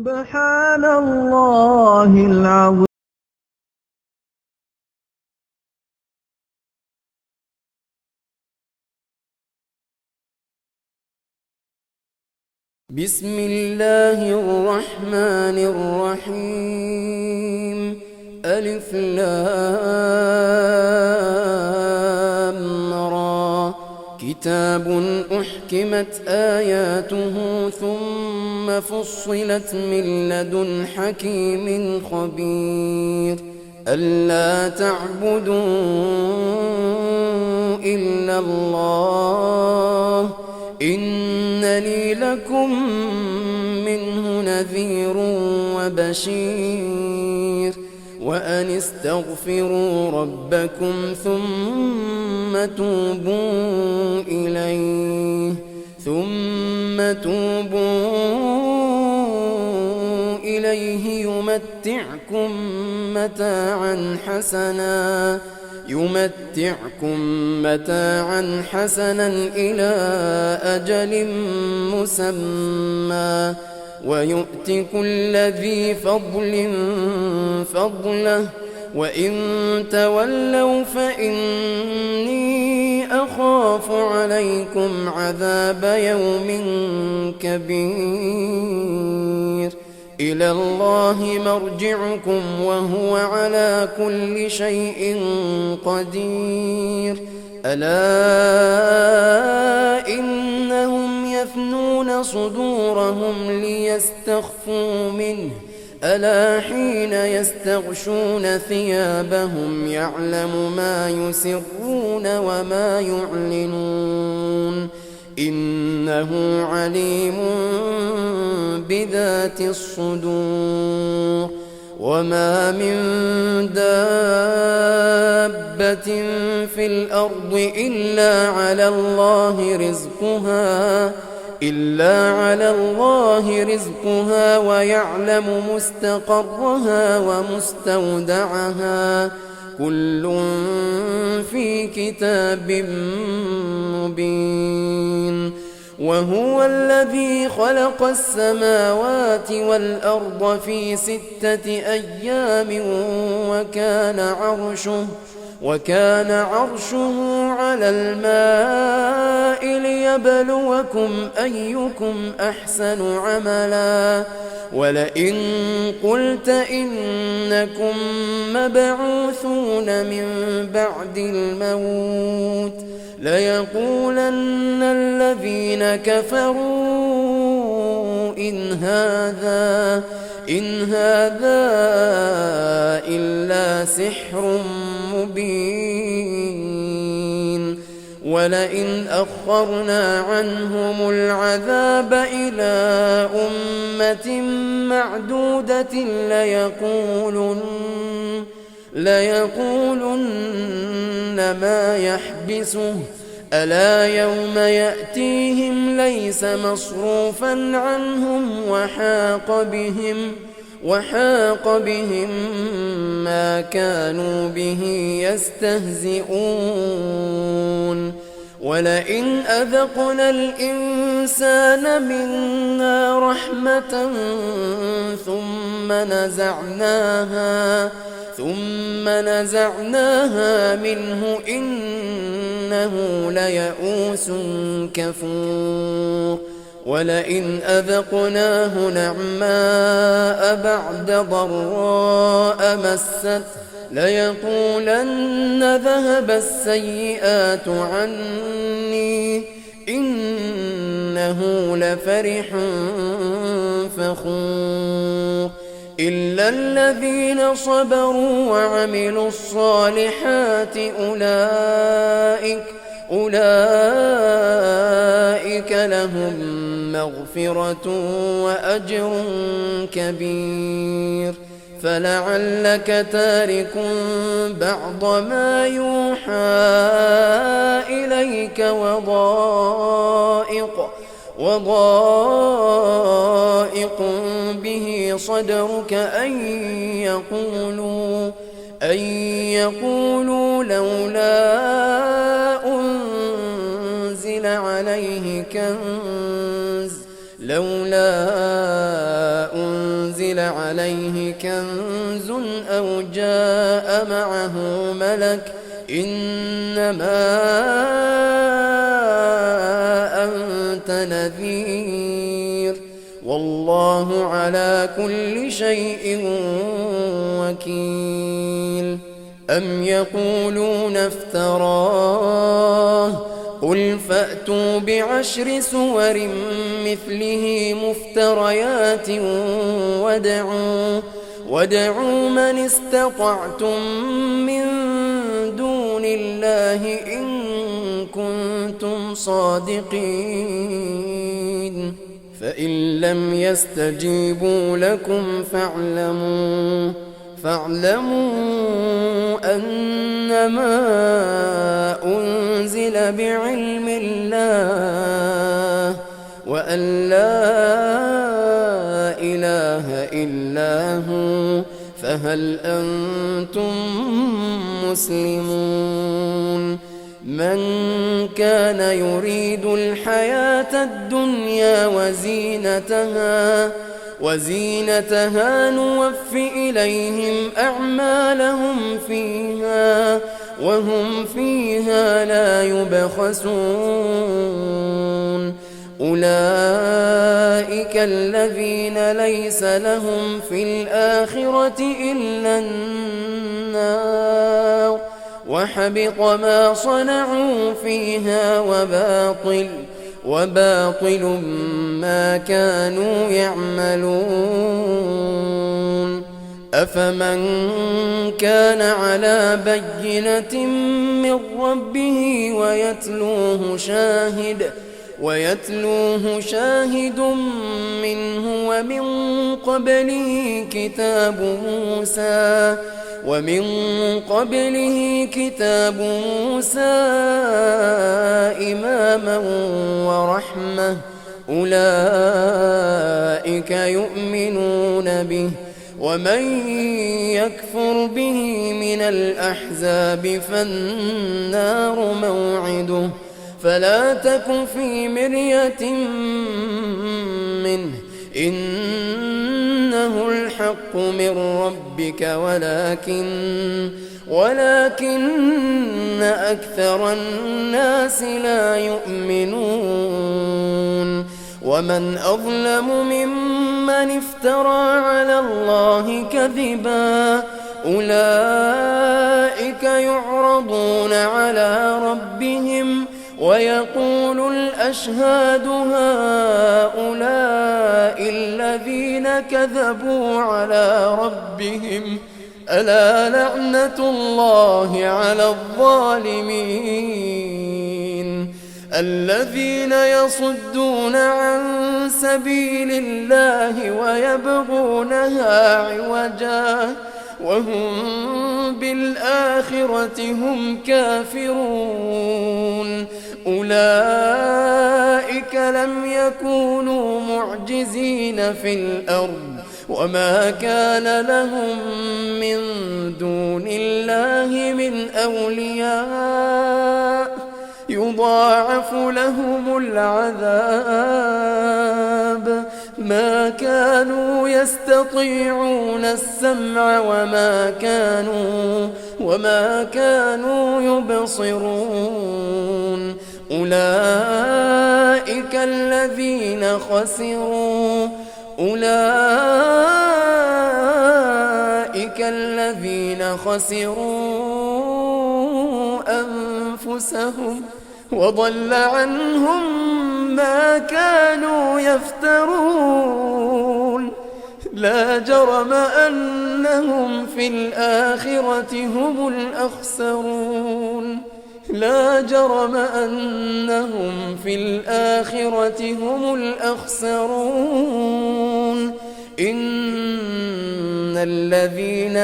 سبحان الله العظيم. بسم الله الرحمن الرحيم. ألف لام را. كتاب أحكمت آياته ثم فصلت من لدن حكيم خبير. ألا تعبدوا إلا الله إنني لكم منه نذير وبشير. وأن استغفروا ربكم ثم توبوا إليه يمتعكم متاعا حسنا إلى أجل مسمى ويؤت كل ذي فضل فضله وإن تولوا فإني أخاف عليكم عذاب يوم كبير. إلى الله مرجعكم وهو على كل شيء قدير. ألا إنهم يثنون صدورهم ليستخفوا منه ألا حين يستغشون ثيابهم يعلم ما يسرون وما يعلنون إنه عليم بذات الصدور. وما من دابة في الأرض إلا على الله رزقها ويعلم مستقرها ومستودعها كل في كتاب مبين. وهو الذي خلق السماوات والأرض في 6 أيام وكان عرشه على الماء ليبلوكم أيكم أحسن عملا. ولئن قلت إنكم مبعوثون من بعد الموت ليقولن الذين كفروا إن هذا إلا سحر مبين. ولئن أخرنا عنهم العذاب إلى أمة معدودة ليقولن ما يحبسه ألا يوم يأتيهم ليس مصروفا عنهم وحاق بهم ما كانوا به يستهزئون. ولئن أذقنا الإنسان منا رحمة ثم نزعناها منه إنه ليئوس كفور. ولئن أذقناه نعماء بعد ضراء مسته ليقولن ذهب السيئات عني إنه لفرح فخور. إلا الذين صبروا وعملوا الصالحات أولئك لهم مغفرة وأجر كبير. فلعلك تارك بعض ما يوحى إليك وضائق به صدرك أن يقولوا لولا أنزل عليه كنز لولا أنزل أنزل عليه كنز أو جاء معه ملك إنما أنت نذير والله على كل شيء وكيل. أم يقولون افتراه قل فأتوا ب10 سور مثله مفتريات وادعوا من استطعتم من دون الله إن كنتم صادقين. فإن لم يستجيبوا لكم فاعلموا أنما أنزل بعلم الله وأن لا إله إلا هو فهل أنتم مسلمون. من كان يريد الحياة الدنيا وزينتها نوف إليهم أعمالهم فيها وهم فيها لا يبخسون. أولئك الذين ليس لهم في الآخرة إلا النار وحبط ما صنعوا فيها وباطل ما كانوا يعملون. أفمن كان على بينة من ربه ويتلوه شاهد منه ومن قبله كتاب موسى إماما ورحمة أولئك يؤمنون به. ومن يكفر به من الأحزاب فالنار موعده فلا تك في مرية منه إنه الحق من ربك ولكن أكثر الناس لا يؤمنون. ومن أظلم ممن افترى على الله كذبا أولئك يعرضون على ربهم ويقول الأشهاد هؤلاء الذين كذبوا على ربهم ألا لعنة الله على الظالمين. الذين يصدون عن سبيل الله ويبغونها عوجا وهم بالآخرة هم كافرون. أولئك لم يكونوا معجزين في الأرض وما كان لهم من دون الله من أولياء يضاعف لهم العذاب ما كانوا يستطيعون السمع وما كانوا يبصرون. أولئك الذين خسروا أنفسهم وضل عنهم ما كانوا يفترون. لا جرم أنهم في الآخرة هم الأخسرون. لا جرم أنهم في الآخرة هم الأخسرون. إن الذين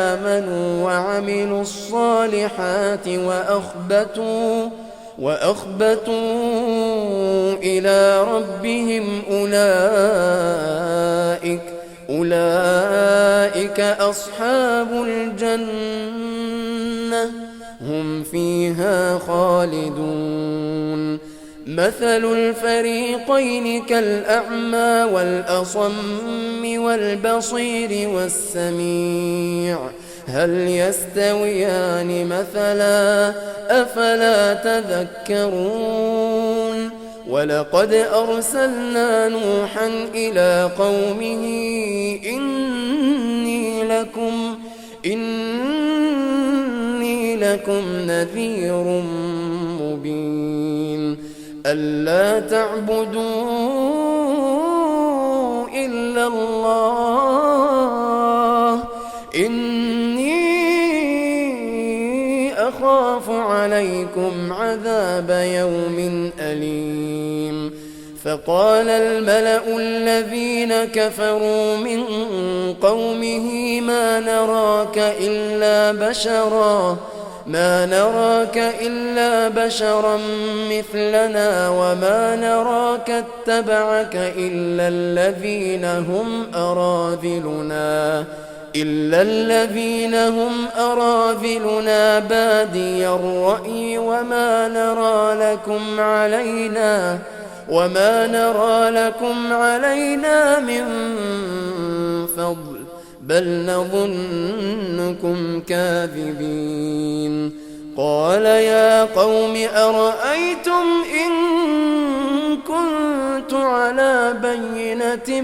آمنوا وعملوا الصالحات وأخبتوا إلى ربهم أولئك أصحاب الجنة هم فيها خالدون. مثل الفريقين كالأعمى والأصم والبصير والسميع هل يستويان مثلا أفلا تذكرون ولقد أرسلنا نوحا إلى قومه إني لكم نذير مبين ألا تعبدوا إلا الله إني أخاف عليكم عذاب يوم أليم فقال الملأ الذين كفروا من قومه ما نراك إلا بشرا مثلنا وما نراك اتبعك إلا الذين هم أراذلنا بادي الرأي وما نرى لكم علينا من فضل بل نظنكم كاذبين قال يا قوم أرأيتم إن كنت على بينة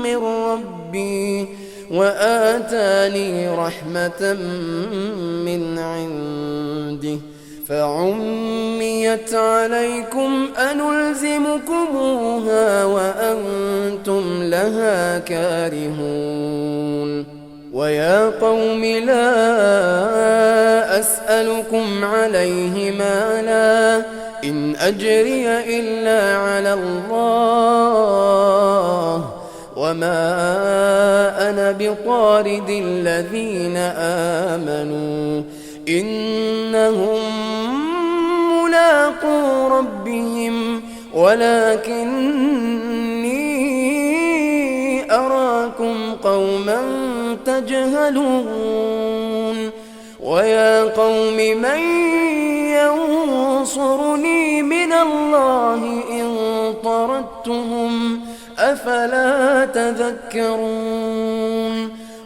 من ربي وآتاني رحمة من عنده فعميت عليكم أنلزمكموها وأنتم لها كارهون ويا قوم لا أسألكم عليه مالا إن أجري إلا على الله وما أنا بطارد الذين آمنوا إنهم ملاقو ربهم ولكني أراكم قوما تجهلون ويا قوم من ينصرني من الله إن طردتهم أفلا تذكرون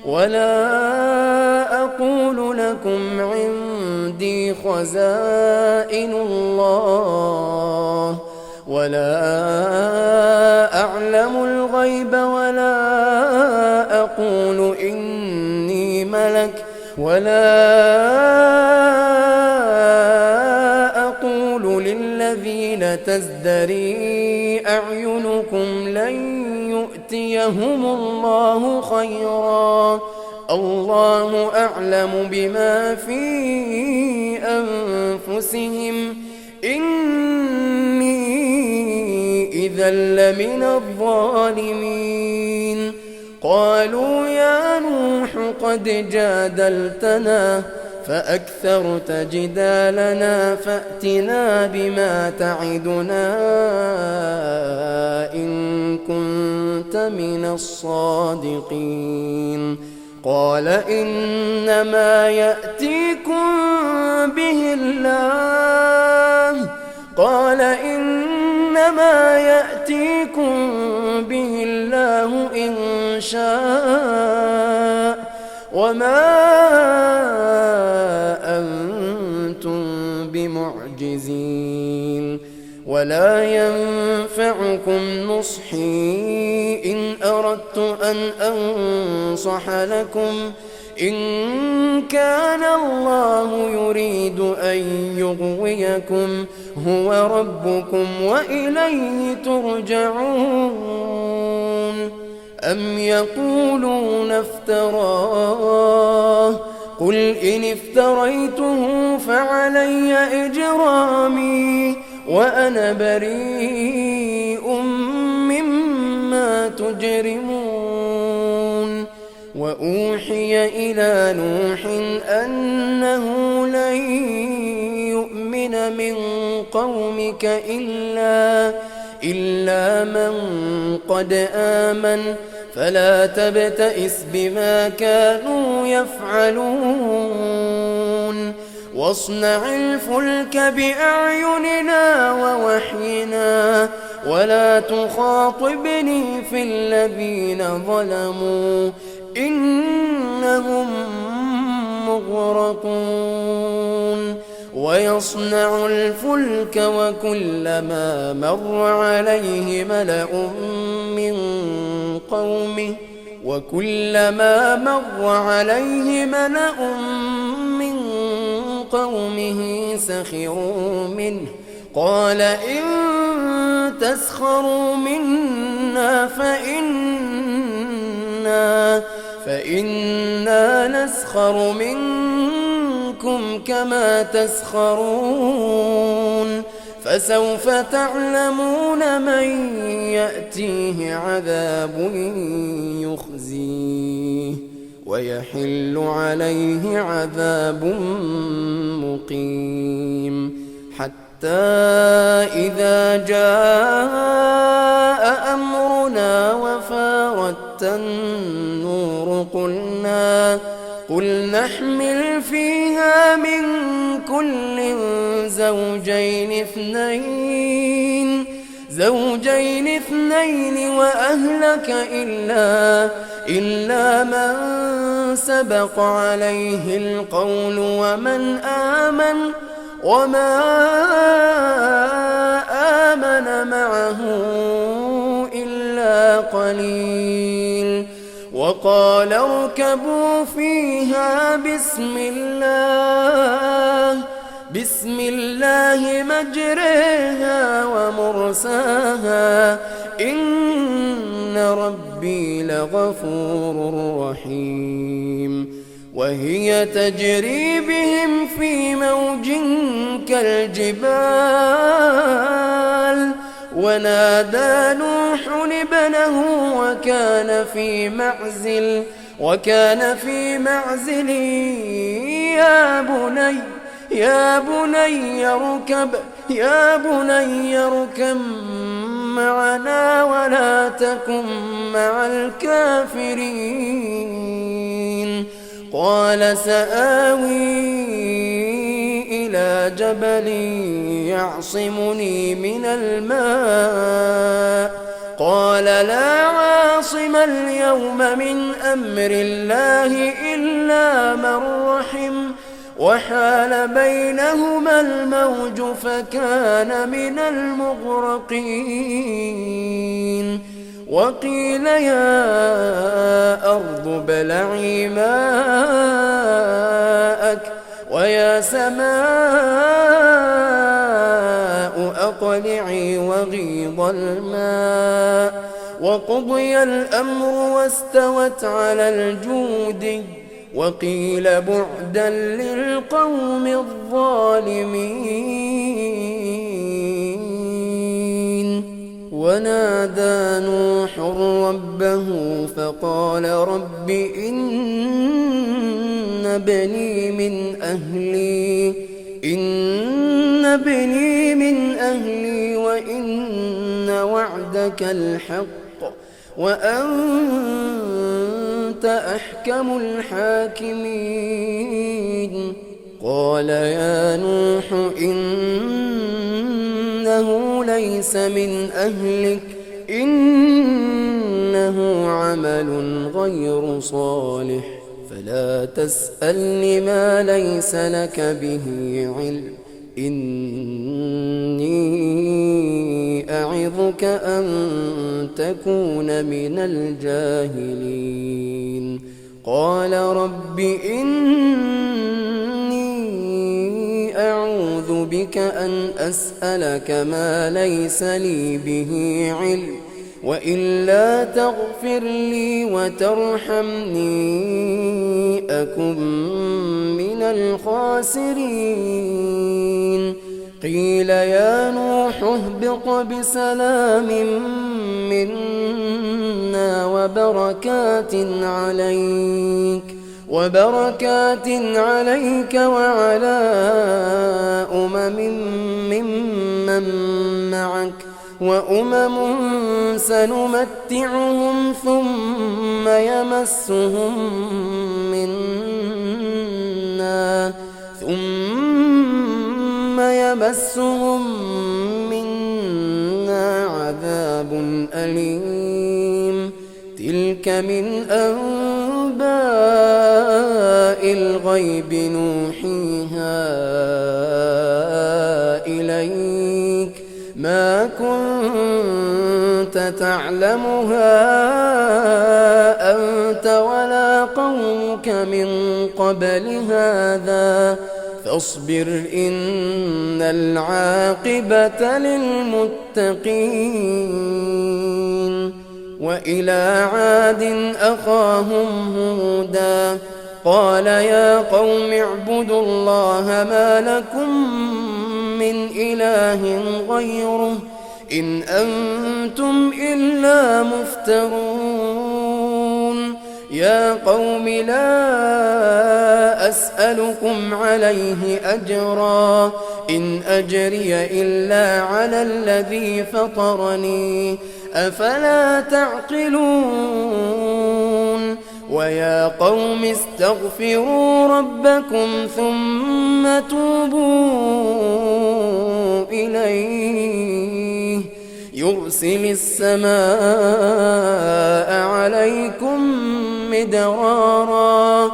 ولا أقول لكم عندي خزائن الله ولا أعلم الغيب ولا أقول إني ملك ولا أقول للذين تزدري أعينكم لن يؤتيهم الله خيرا الله أعلم بما في أنفسهم إني إذا لمن الظالمين قالوا يا نوح قد جادلتنا فأكثرت جدالنا فأتنا بما تعدنا إن كنت من الصادقين قال إنما يأتيكم به الله إن شاء وما أنتم بمعجزين ولا ينفعكم نصحي إن أردت أن أنصح لكم إن كان الله يريد أن يغويكم هو ربكم وإليه ترجعون أم يقولون افتراه قل إن افتريته فعلي إجرامي وأنا بريء مما تجرمون وأوحي إلى نوح أنه لن يؤمن من قومك إلا من قد آمن فلا تبتئس بما كانوا يفعلون واصنع الفلك بأعيننا ووحينا ولا تخاطبني في الذين ظلموا إنهم مغرقون ويصنع الفلك وكلما مر عليه ملأ من قومه سخروا منه قال إن تسخروا منا فإنا نسخر منكم كما تسخرون فسوف تعلمون من يأتيه عذاب يخزيه ويحل عليه عذاب مقيم حتى إذا جاء أمرنا وفارت النور قل نحمل فيها من كل زوجين اثنين وأهلك إلا من سبق عليه القول وما آمن معه إلا قليل وقال اركبوا فيها بسم الله مجريها ومرساها إن ربي لغفور رحيم وهي تجري بهم في موج كالجبال ونادى نوح ابنه وكان في معزل يا بني اركب معنا ولا تكن مع الكافرين قال سآوي إلى جبل يعصمني من الماء قال لا عاصم اليوم من أمر الله إلا من رحم وحال بينهما الموج فكان من المغرقين وقيل يا أرض ابلعي ماءك ويا سماء أقلعي وغيض الماء وقضي الأمر واستوت على الجود وقيل بعدا للقوم الظالمين ونادى نوح ربه فقال رب إن ابني من أهلي وإن وعدك الحق وأنت أحكم الحاكمين قال يا نوح إنه ليس من أهلك إنه عمل غير صالح فلا تسألني ما ليس لك به علم إني أعظك أن تكون من الجاهلين قال رب إني أعوذ بك أن أسألك ما ليس لي به علم وإلا تغفر لي وترحمني أكن من الخاسرين قيل يا نوح اهبط بسلام منا وبركات عليك وعلى ممن معك وأمم سنمتعهم ثم يمسهم منا يمسهم منا عذاب أليم تلك من أنباء الغيب نوحيها إليك ما كنت تعلمها أنت ولا قومك من قبل هذا فاصبر إن العاقبة للمتقين وإلى عاد أخاهم هودا قال يا قوم اعبدوا الله ما لكم من إله غيره إن أنتم إلا مفترون يا قوم لا أسألكم عليه أجرا إن أجري إلا على الذي فطرني أفلا تعقلون ويا قوم استغفروا ربكم ثم توبوا إليه يرسل السماء عليكم مدرارا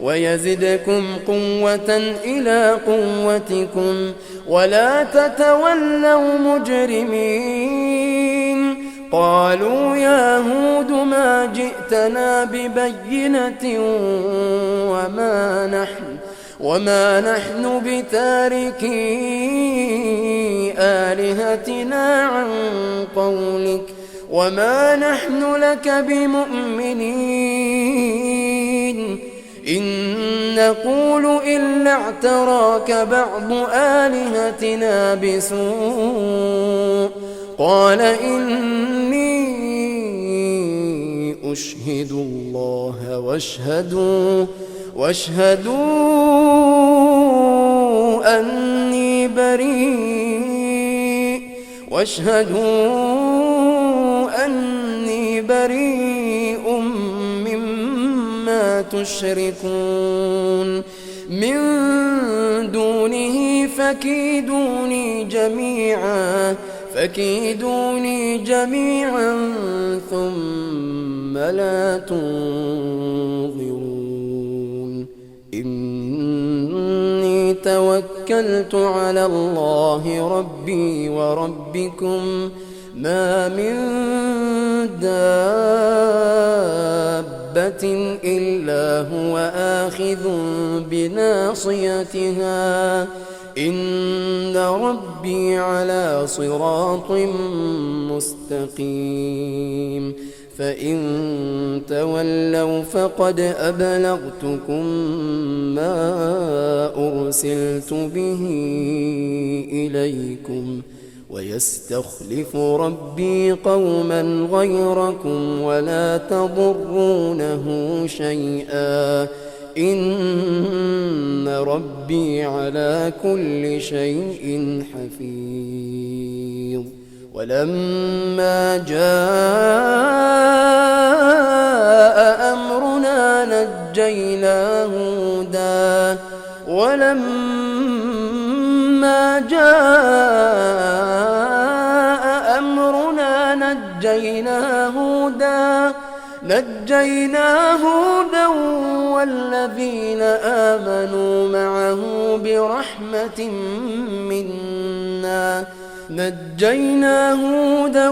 ويزدكم قوة إلى قوتكم ولا تتولوا مجرمين قالوا يا هود ما جئتنا ببينة وما نحن بتاركي آلهتنا عن قولك وما نحن لك بمؤمنين إن نقول إلا اعتراك بعض آلهتنا بسوء قال إني أشهد الله واشهدوا أني بريء مما تشركون من دونه فكيدوني جميعا ثم لا تنظرون إني توكلت على الله ربي وربكم ما من دابة إلا هو آخذ بناصيتها إن ربي على صراط مستقيم فإن تولوا فقد أبلغتكم ما أرسلت به إليكم ويستخلف ربي قوما غيركم ولا تضرونه شيئا إن ربي على كل شيء حفيظ ولما جاء أمرنا نجينا هودا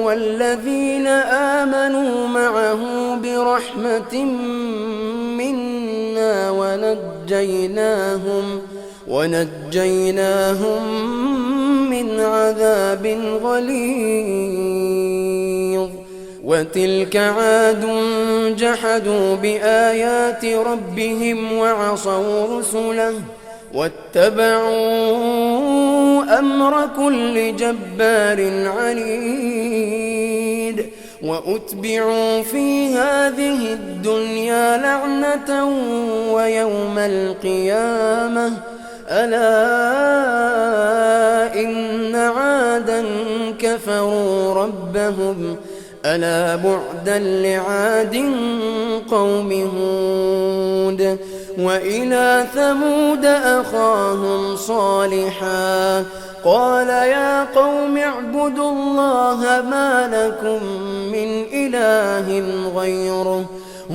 والذين آمنوا معه برحمة منا ونجيناهم من عذاب غليظ وتلك عاد جحدوا بآيات ربهم وعصوا رسله واتبعوا أمر كل جبار عنيد وأتبعوا في هذه الدنيا لعنة ويوم القيامة ألا إن عادا كفروا ربهم ألا بعدا لعاد قوم هود. وإلى ثمود أخاهم صالحا قال يا قوم اعبدوا الله ما لكم من إله غيره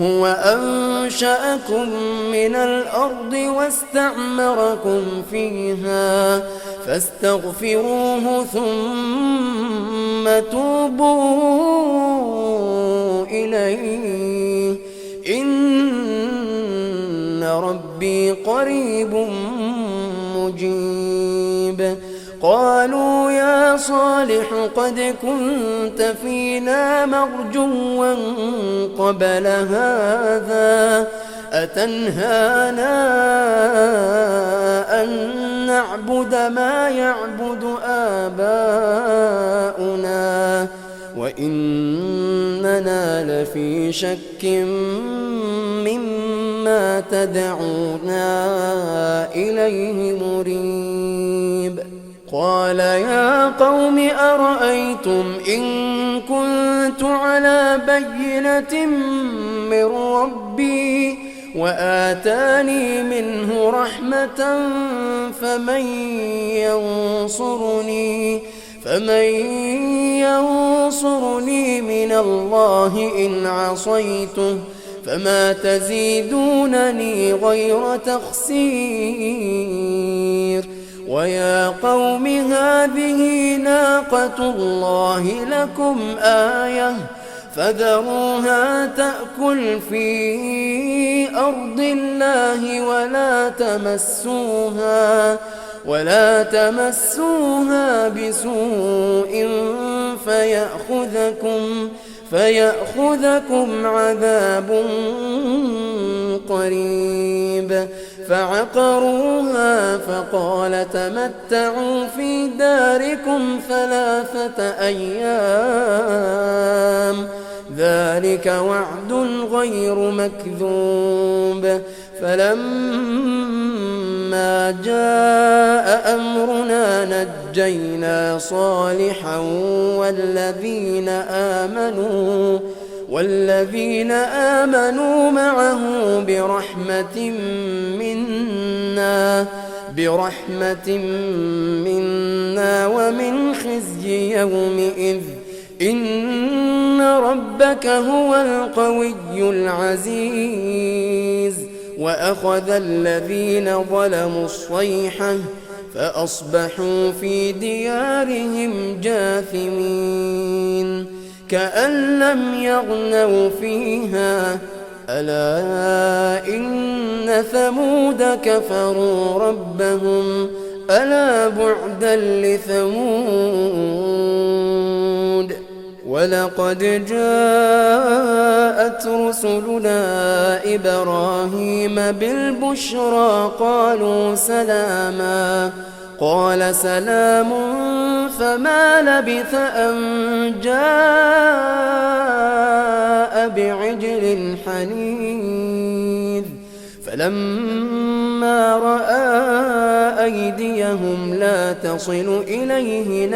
هو أنشأكم من الأرض واستعمركم فيها فاستغفروه ثم توبوا إليه إن ربي قريب مجيب. قالوا يا صالح قد كنت فينا مرجوا قبل هذا أتنهانا أن نعبد ما يعبد آباؤنا وإننا لفي شك مما تدعونا إليه مريب. قال يا قوم أرأيتم إن كنت على بينة من ربي وآتاني منه رحمة فمن ينصرني من الله إن عصيته فما تزيدونني غير تخسير. ويا قوم هذه ناقة الله لكم آية فذروها تأكل في أرض الله ولا تمسوها بسوء فيأخذكم عذاب قريب. فعقروها فقال تمتعوا في داركم 3 أيام ذلك وعد غير مكذوب. فلما جاء أمرنا نجينا صالحا والذين آمنوا معه برحمة منا ومن خزي يومئذ إن ربك هو القوي العزيز. وأخذ الذين ظلموا الصيحة فأصبحوا في ديارهم جاثمين كأن لم يغنوا فيها ألا إن ثمود كفروا ربهم ألا بعدا لثمود. ولقد جاءت رسلنا إبراهيم بالبشرى قالوا سلاما قال سلام فما لبث أن جاء بعجل حنيذ. فلما رأى أيديهم لا تصل إليه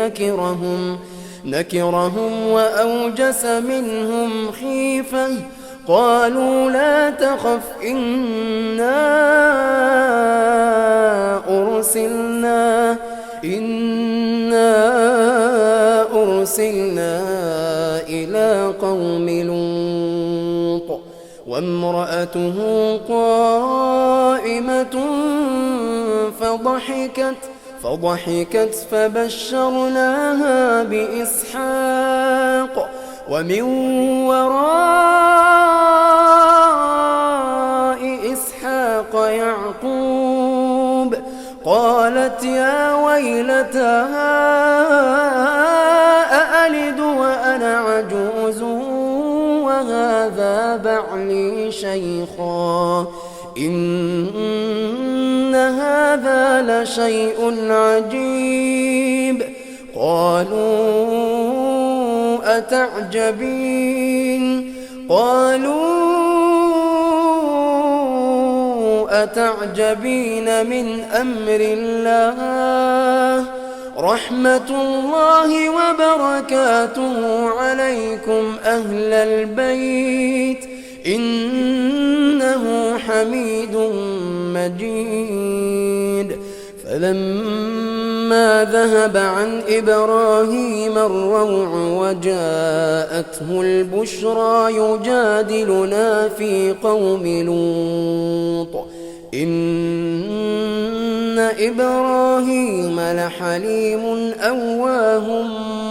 نكرهم وأوجس منهم خيفة قالوا لا تخف إنا أرسلنا إلى قوم لوط وامرأته قائمة فضحكت فبشرناها بإسحاق ومن وراء إسحاق يعقوب قالت يا ويلتى أألد وأنا عجوز وهذا بعلي شيخا إن هذا لشيء عجيب. قالوا أتعجبين من أمر الله رحمة الله وبركاته عليكم أهل البيت إنه حميد مجيد. فلما ذهب عن إبراهيم الروع وجاءته البشرى يجادلنا في قوم لوط إن إبراهيم لحليم أواه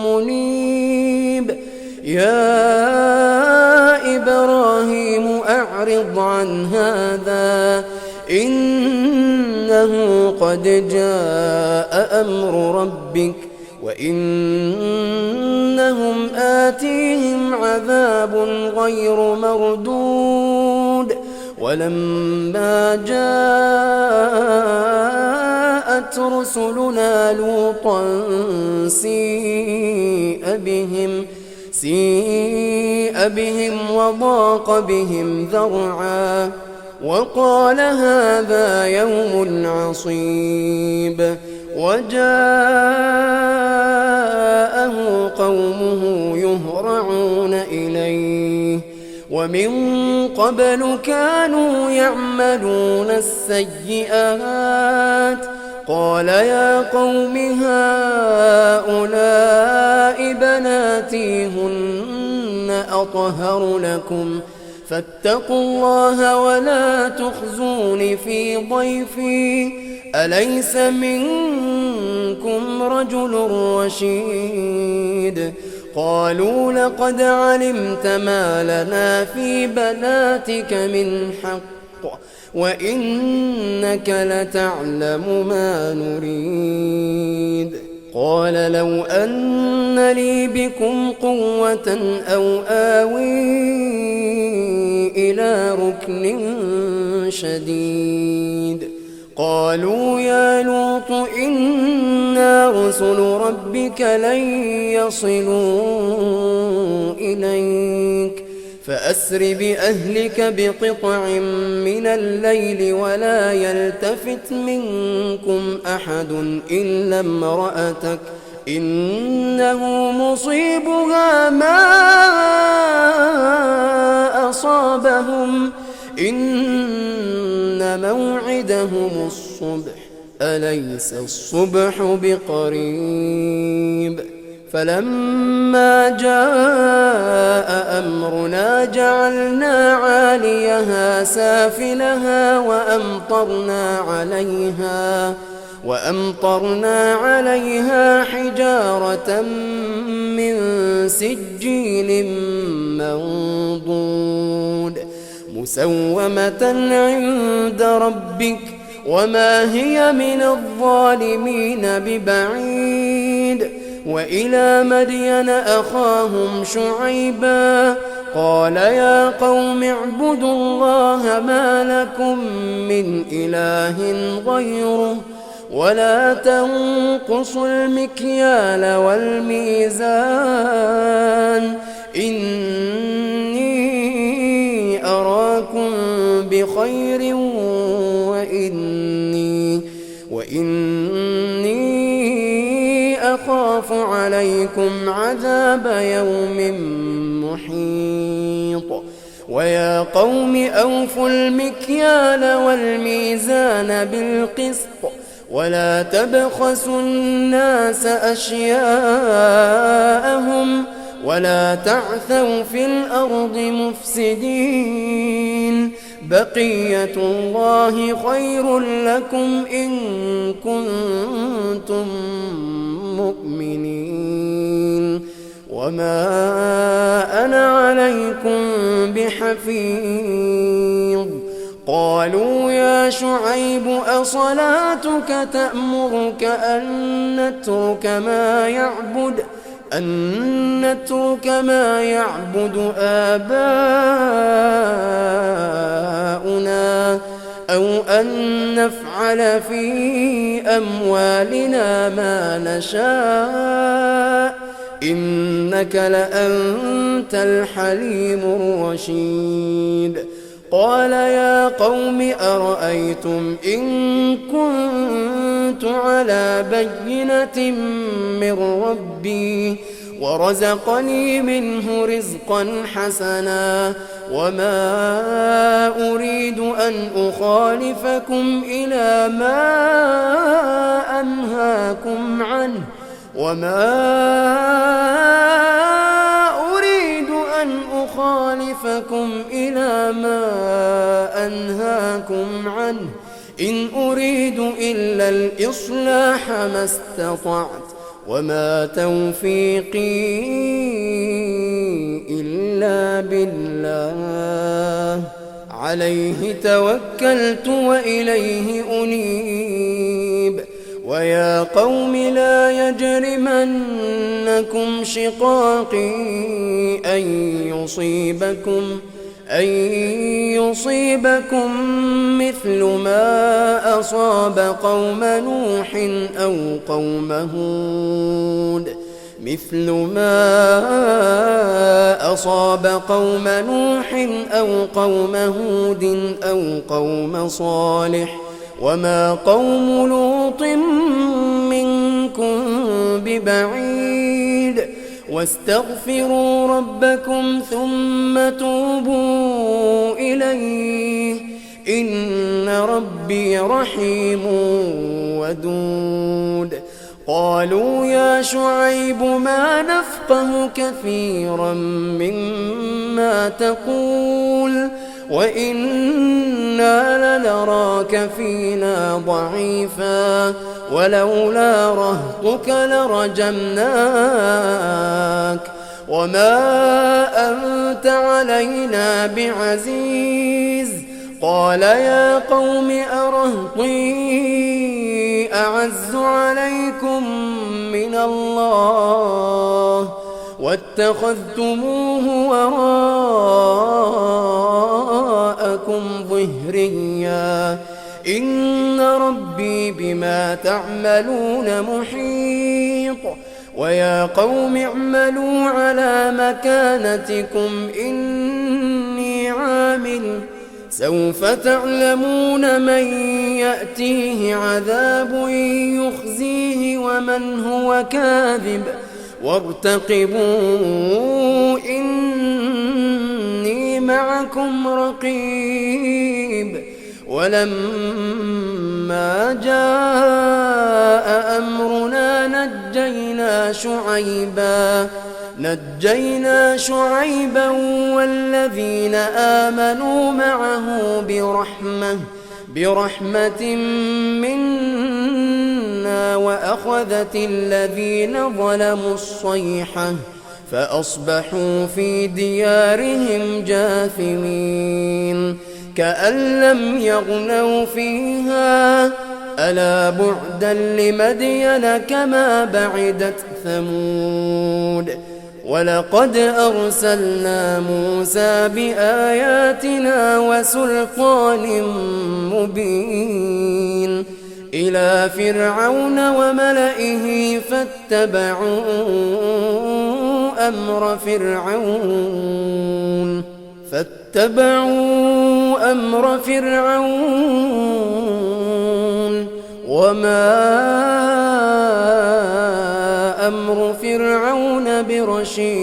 منيب. يا إبراهيم أعرض عن هذا إنه قد جاء أمر ربك وإنهم آتيهم عذاب غير مردود. ولما جاءت رسلنا لوطا سيء بهم وضاق بهم ذرعا وقال هذا يوم عصيب. وجاءه قومه يهرعون إليه ومن قبل كانوا يعملون السيئات قال يا قوم هؤلاء بناتي هن أطهر لكم فاتقوا الله ولا تخزون في ضيفي أليس منكم رجل رشيد. قالوا لقد علمت ما لنا في بناتك من حق وإنك لتعلم ما نريد. قال لو أن لي بكم قوة أو آوي إلى ركن شديد. قالوا يا لوط إنا رسل ربك لن يصلوا إليك فأسر بأهلك بقطع من الليل ولا يلتفت منكم أحد إلا امرأتك إنه مصيبها ما أصابهم إن موعدهم الصبح أليس الصبح بقريب. فلما جاء أمرنا جعلنا عاليها سافلها وأمطرنا عليها حجارة من سجيل منضود مسومة عند ربك وما هي من الظالمين ببعيد. وإلى مدين أخاهم شعيبا قال يا قوم اعبدوا الله ما لكم من إله غيره ولا تنقصوا المكيال والميزان إني أراكم بخير وإني أخاف عليكم عذاب يوم محيط. ويا قوم أوفوا المكيال والميزان بالقسط ولا تبخسوا الناس أشياءهم ولا تعثوا في الأرض مفسدين. بقية الله خير لكم إن كنتم مؤمنين وما أنا عليكم بحفيظ. قالوا يا شعيب أصلاتك تأمرك أن نترك ما يعبد آباؤنا أو أن نفعل في أموالنا ما نشاء إنك لأنت الحليم الرشيد. قال يا قوم أرأيتم إن كنت على بينة من ربي ورزقني منه رزقا حسنا وما أريد أن أخالفكم إلى ما أنهاكم عنه إن أريد إلا الإصلاح ما استطعت وما توفيقي إلا بالله عليه توكلت وإليه أنيب ويا قوم لا يجرمنكم شقاقي أن يصيبكم مثل ما أصاب قوم نوح أو قوم هود أو قوم صالح وما قوم لوط منكم ببعيد واستغفروا ربكم ثم توبوا إليه إن ربي رحيم ودود قالوا يا شعيب ما نفقه كثيرا مما تقول وإنا لنراك فينا ضعيفا ولولا رهطك لرجمناك وما أنت علينا بعزيز قال يا قوم أرهطي أعز عليكم من الله واتخذتموه وراءكم ظهريا إن ربي بما تعملون محيط ويا قوم اعملوا على مكانتكم إني عامل سوف تعلمون من يأتيه عذاب يخزيه ومن هو كاذب وارتقبوا إني معكم رقيب ولما جاء أمرنا نجينا شعيبا والذين آمنوا معه برحمة منا وأخذت الذين ظلموا الصيحة فأصبحوا في ديارهم جاثمين كأن لم يغنوا فيها ألا بعدا لمدين كما بعدت ثمود ولقد أرسلنا موسى بآياتنا وسلطان مبين إلى فرعون وملئه فاتبعوا أمر فرعون وما أمر فرعون برشيد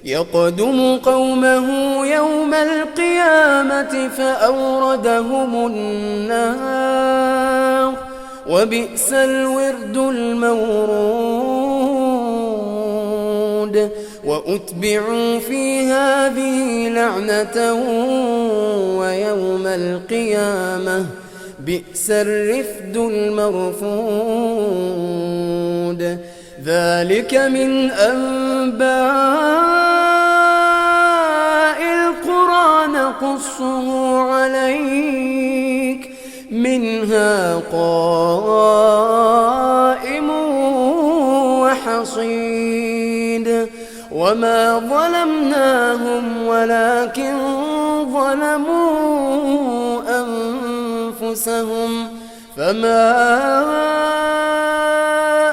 يقدم قومه يوم القيامة فأوردهم النار وبئس الورد المورود وأتبعوا في هذه لعنة ويوم القيامة بئس الرفد المرفود ذلك من أنباء القرى نقصه عليك منها قائم وحصيد وما ظلمناهم ولكن ظلموا أنفسهم فما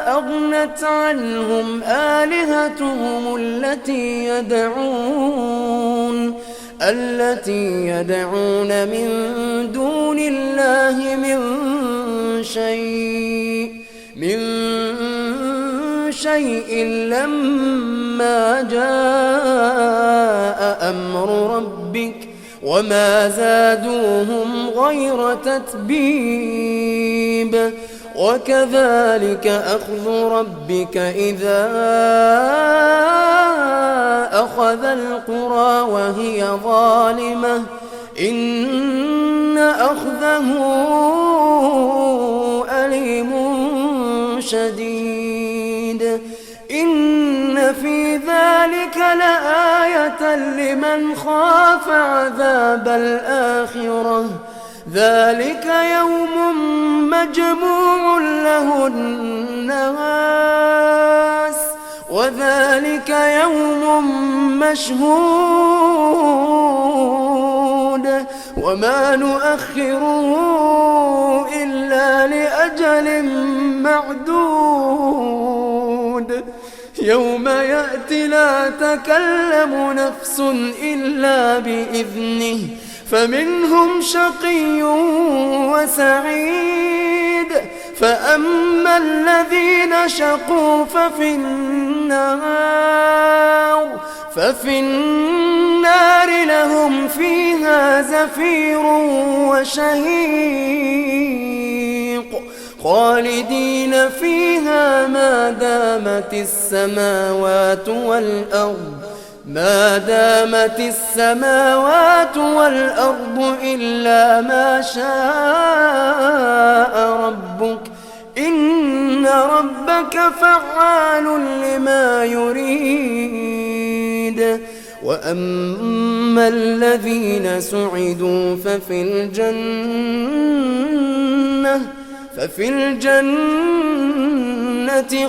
أغنت عنهم آلهتهم التي التي يدعون من دون الله من شيء لما جاء أمر ربك وما زادوهم غير تتبيب وكذلك أخذ ربك إذا أخذ القرى وهي ظالمة إن أخذه أليم شديد إن في ذلك لآية لمن خاف عذاب الآخرة ذلك يوم مجموع له الناس وذلك يوم مشهود وما نؤخره إلا لأجل معدود يوم يأتي لا تكلم نفس إلا بإذنه فمنهم شقي وسعيد فأما الذين شقوا ففي النار لهم فيها زفير وشهيق خالدين فيها ما دامت السماوات والأرض إلا ما شاء ربك إن ربك فعال لما يريد وأما الذين سعدوا ففي الجنة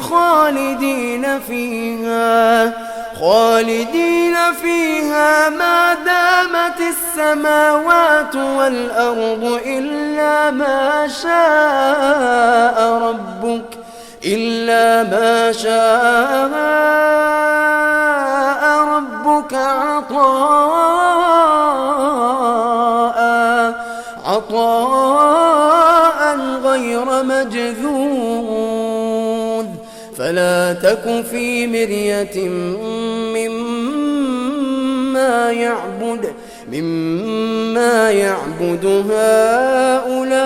خالدين فيها ما دامت السماوات والأرض إلا ما شاء ربك عطاء غير مجذوذ فلا تك في مرية مما يعبد هؤلاء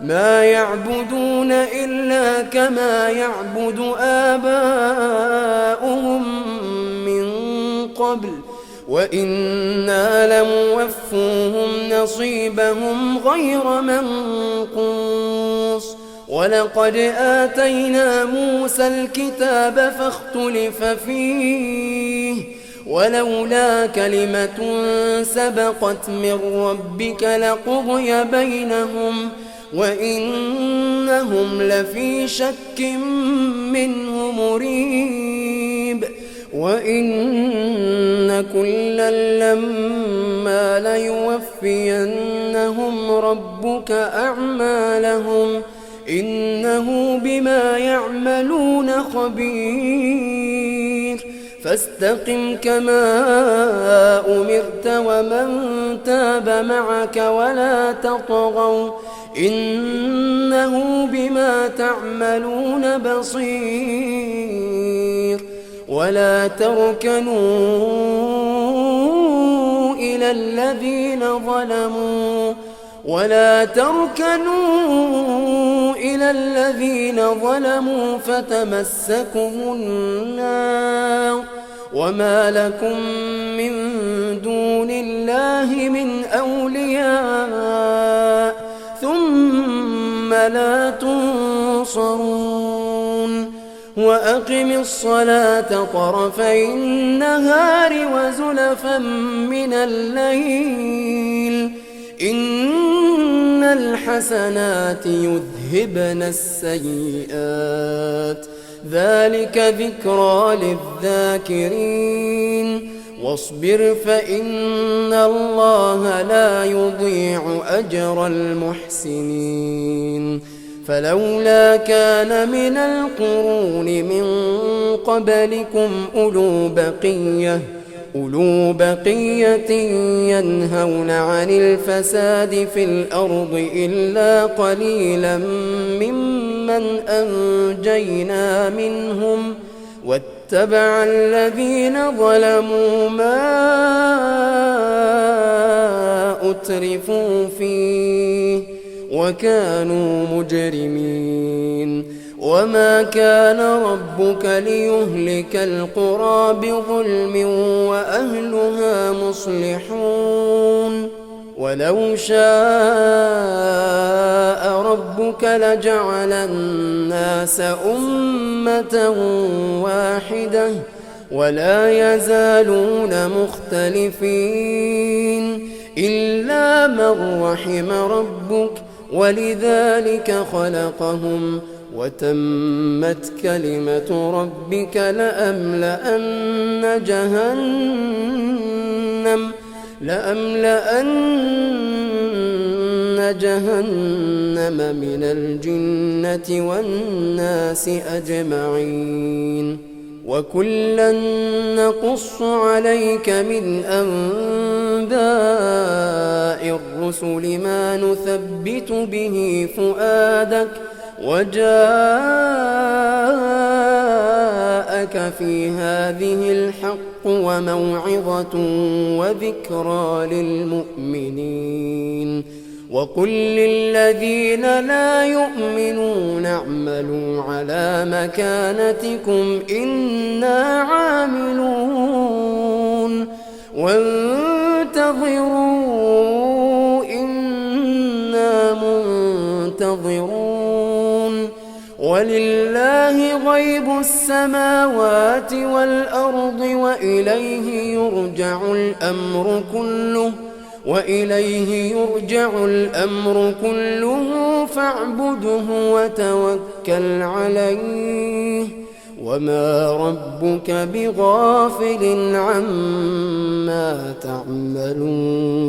ما يعبدون إلا كما يعبد آباؤهم من قبل وإنا لموفوهم نصيبهم غير منقوص ولقد آتينا موسى الكتاب فاختلف فيه ولولا كلمة سبقت من ربك لقضي بينهم وإنهم لفي شك منه مريب وإن كلا لما ليوفينهم ربك أعمالهم إنه بما يعملون خبير فاستقم كما أمرت ومن تاب معك ولا تطغوا إنه بما تعملون بصير ولا تركنوا إلى الذين ظلموا فتمسكم النار وما لكم من دون الله من أولياء ثم لا تنصرون وأقم الصلاة طرفي النهار وزلفا من الليل إن الحسنات يذهبن السيئات ذلك ذكرى للذاكرين واصبر فإن الله لا يضيع أجر المحسنين فلولا كان من القرون من قبلكم أولو بقية ينهون عن الفساد في الأرض إلا قليلا ممن أنجينا منهم واتبع الذين ظلموا ما أترفوا فيه وكانوا مجرمين وما كان ربك ليهلك القرى بظلم وأهلها مصلحون ولو شاء ربك لجعل الناس أمة واحدة ولا يزالون مختلفين إلا من رحم ربك ولذلك خلقهم وتمت كلمة ربك لأملأن جهنم من الجنة والناس أجمعين وكلا نقص عليك من أنباء الرسل ما نثبت به فؤادك وجاءك في هذه الحق وموعظة وذكرى للمؤمنين وقل للذين لا يؤمنون اعملوا على مكانتكم إنا عاملون وانتظروا إنا منتظرون ولله غيب السماوات والأرض وإليه يرجع الأمر كله فاعبده وتوكل عليه وما ربك بغافل عما تعملون